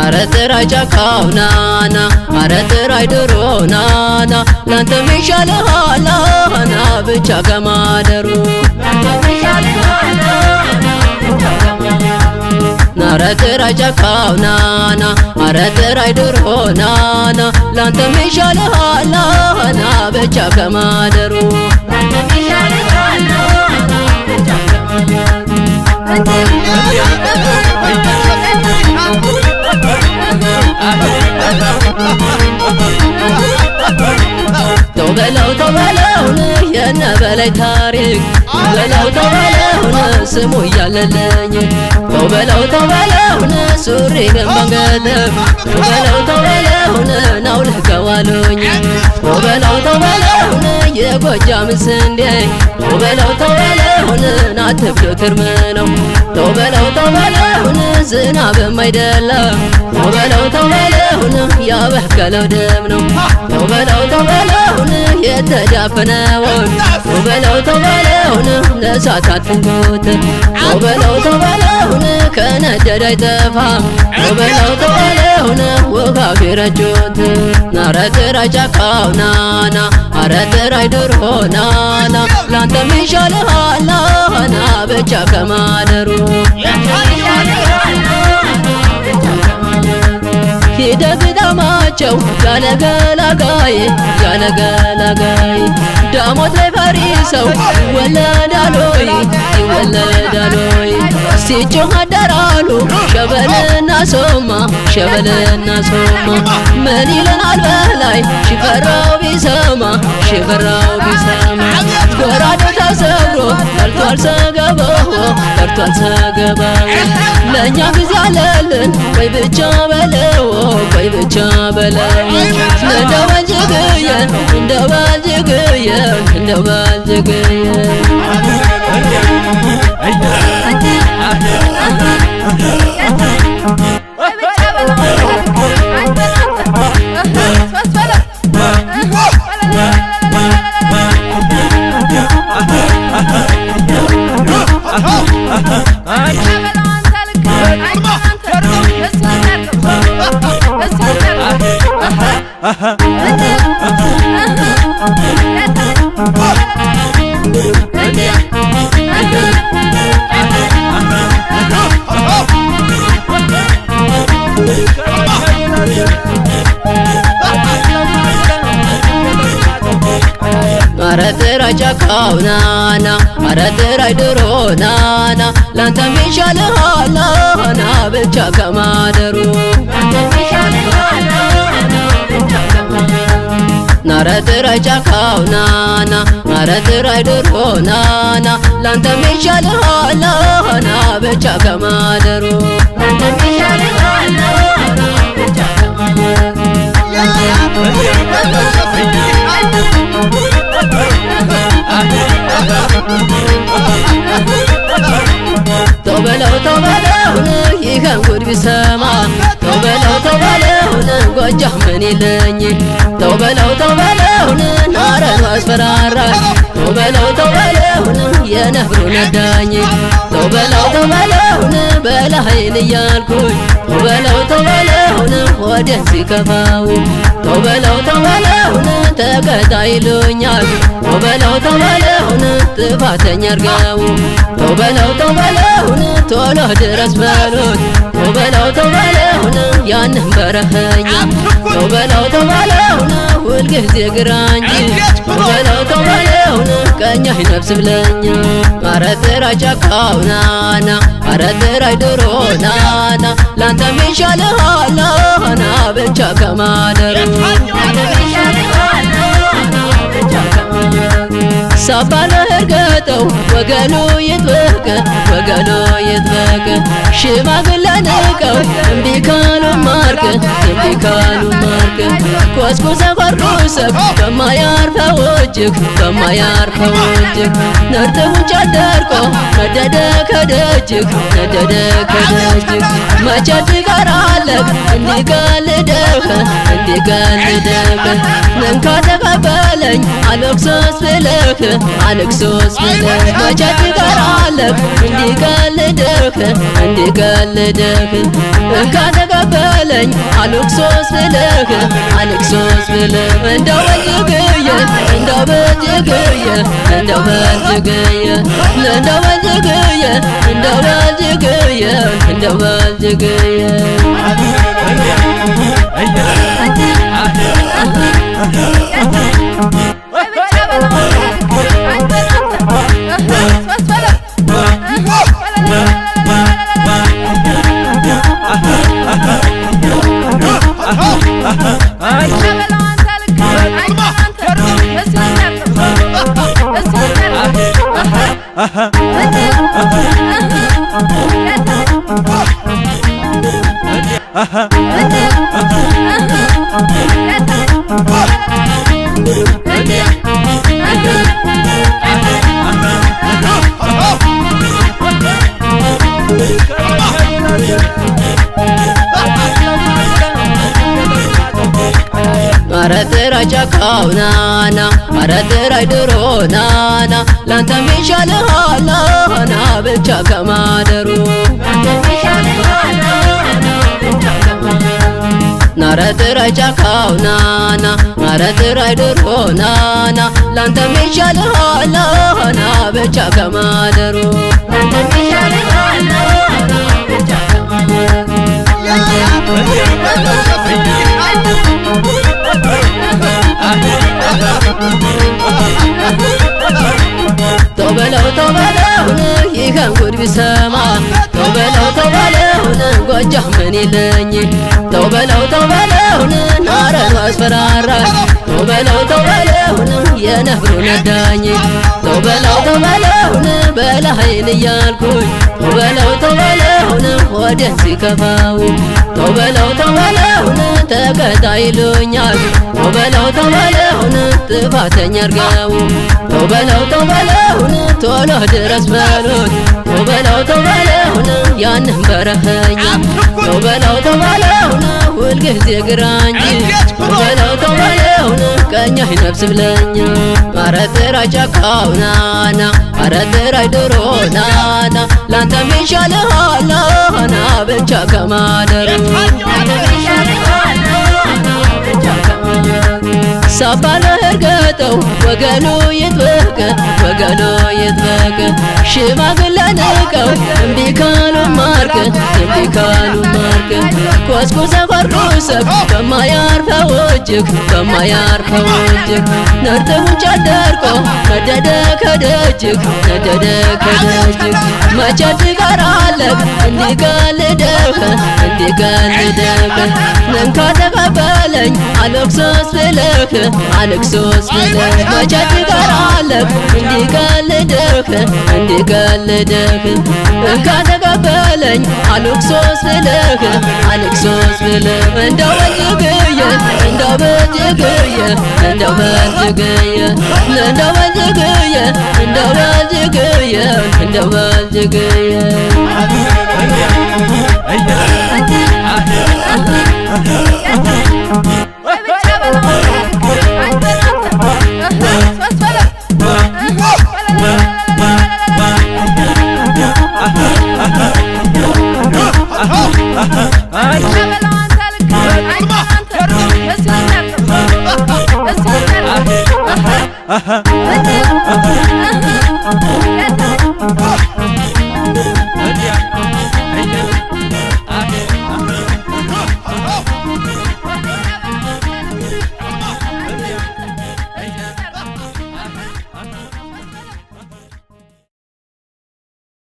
አረጥራይ ጫካው ናና አረጥራይ ድሮ ናና ላንተ ሚሻልሃል ና ብቻ ከማደሩ አረጥራይ ጫካው ናና አረጥራይ ድሮ ናና ላንተ ሚሻልሃል ና ብቻ ከማደሩ ተበለው የነበላይ ታሪክ ተበለው ስሙ እያለለኝ ተበለው ሱሪ ግን ባንገተብ ተበለው ናውልህ ከዋሉኝ ተበለው የጎጃም ስንዴ ተበለው ናትብሎ ትርም ነው ተበለው ዝናብ የማይደላ ተበለው ያበከለው ደም ነው ተበለው የተዳፈነውን ተበለው ለእሳት አትንኩት ተበለው ከነደደ አይጠፋም ተበለው ውሃ ቢረጩት አረጥራይ ጫካው ናና አረጥራይ ድሮ ናና ላንተ ሚሻልሃል ና ብቻ ከማደሩ ሂደግዳማቸው ያለገላጋይ ዳሞት ላይ ፈሪሰው ይወለዳሎይ ሲጮህ አደራሉ ሸበልና ሶማ ምን ይለናል በላይ ሽፈራው ቢሰማ ጎራዴው ተሰብሮ ቀርቷል ሰገባው ለእኛ ጊዜ አለልን ቆይ ብቻ በለው እንደው ባልጅግየን አረጥራይ ጫካው ናና አረጥራይ ድሮ ናና ላንተ ሚሻልሃል ና ብቻ ከማደሩ አረጥራይ ጫካው ናና አረጥራይ ድሮ ናና ላንተ ሚሻልሃል ና ብቻ ከማደሩ ተበለው ይኸን ጉድ ቢሰማ ተበለው ጎጃም ምን ይለኝ ተበለው ናረን አስፈራራኝ ተበለው የነብሩ ነዳኝ ተበለው በላይን እያልኩኝ ተበለው ወደን ሲከፋው ተበለው ተቀጣ ይሉኛል ተበለው ጥፋተኛ አርገው ተበለው ቶሎ ድረስ በሉት ተበለው ያንን በረኸኝ ተበለው ሁልጊዜ ግራ እንጂ ተበለው ቀኝ አይነፍስ ብለኝ አረጥራይ ጫካው ናና አረጥራይ ድሮ ናና ላንተ ሚሻልሃል ና ብቻ ከማደሩ ሳባለ እርገጠው ወገኑ ይጥበቅ ወገኑ ይጥበቅ ሽማግሌ ንቀው እምቢ ካሉ ማርክ እምቢ ካሉ ማርክ ኮስኩሰ ቆርቁሰብ በማያርፈው እጅግ በማያርፈው እጅግ ነርተቡን ጨደርቆ ነደደ ከደጅግ ነደደ ከደጅግ መቼ ትቀራለህ እንዲቀልድህ እንዲቀልድህ እንካ ተቀበለኝ አልክሶስ ብለህ አልክሶስ ብለህ መቼ ትቀራለህ እንዲቀልድህ እንዲቀልድህ እንካ ተቀበለኝ አልክሶስ ብለህ አልክሶስ ብለህ እንደው በልጅግየ እንደው በልጅግየ እንደው በልጅግየ እንደው በልጅግየ እንደው በልጅግየ እንደው በልጅግየ አረጥራ ጫካው ናና አረጥራ ድሮ ናና ላንተም ይሻልሃል ናና ብቻ ከማደሩ ናረጥራ ጫካው ናና አረጥራ ድሮ ናና ላንተም ይሻልሃል ናና ብቻ ከማደሩ ተበለው ተበለውን ይኸን ጉድ ቢሰማ ተበለው ተበለውን ጎጃም ምን ይለኝ ተበለው ተበለውን ናረን አስፈራራ ተበለው ተበለውን የነብሩ ነዳኝ ተበለው ተበለውን በላይን እያልኩኝ ተበለው ተበለውን ወደን ሲከፋው ተበለው ተበለውን ተከታይሉኛል ተበለው ተበለውን ጥፋተኛ አርገው ተበለው ተበለውን ቶሎ ድረስ በሉት ተበለው ተበለውን ያንን በረኸኛ ተበለው ተበለውን ሁልጊዜ ግራ እንጂ ተበለው ተበለውን ቀኝ አይነፍስ ብለኛ አረጥራ ጫካው ናና አረጥራ ድሮ ናና ላንተም ይሻልሃል ናና ብቻ ከማደሩ ሳባለ እርገጠው ወገኑ ይጥበቅ ወገኑ ይጥበቅ ሽማግሌ ንቀው እምቢ ካሉ ማርክ እምቢ ካሉ ማርክ ኮስኩሰ ቆርቁሰብ በማያርፈው እጅግ በማያርፈው እጅግ ነርተቡን ጨደርቆ ነደደ ከደጅግ ነደደ ከደጅግ መቼ ትቀራለህ እንዲቀልድህ እንዲቀልድህ እንካ ተቀበለኝ አልክሶስ ብለህ አልክሶስ ብለህ መቼ ትቀራለህ እንዲቀልድህ እንዲቀልድህ እንካ ተቀበለኝ አልክሶስ ብለህ አልክሶስ ብለህ እንደው በልጅግየ እንደው በልጅግየ እንደው በልጅግየ እንደው በልጅግየ እንደው በልጅግየ እንደው በልጅግየ Aha.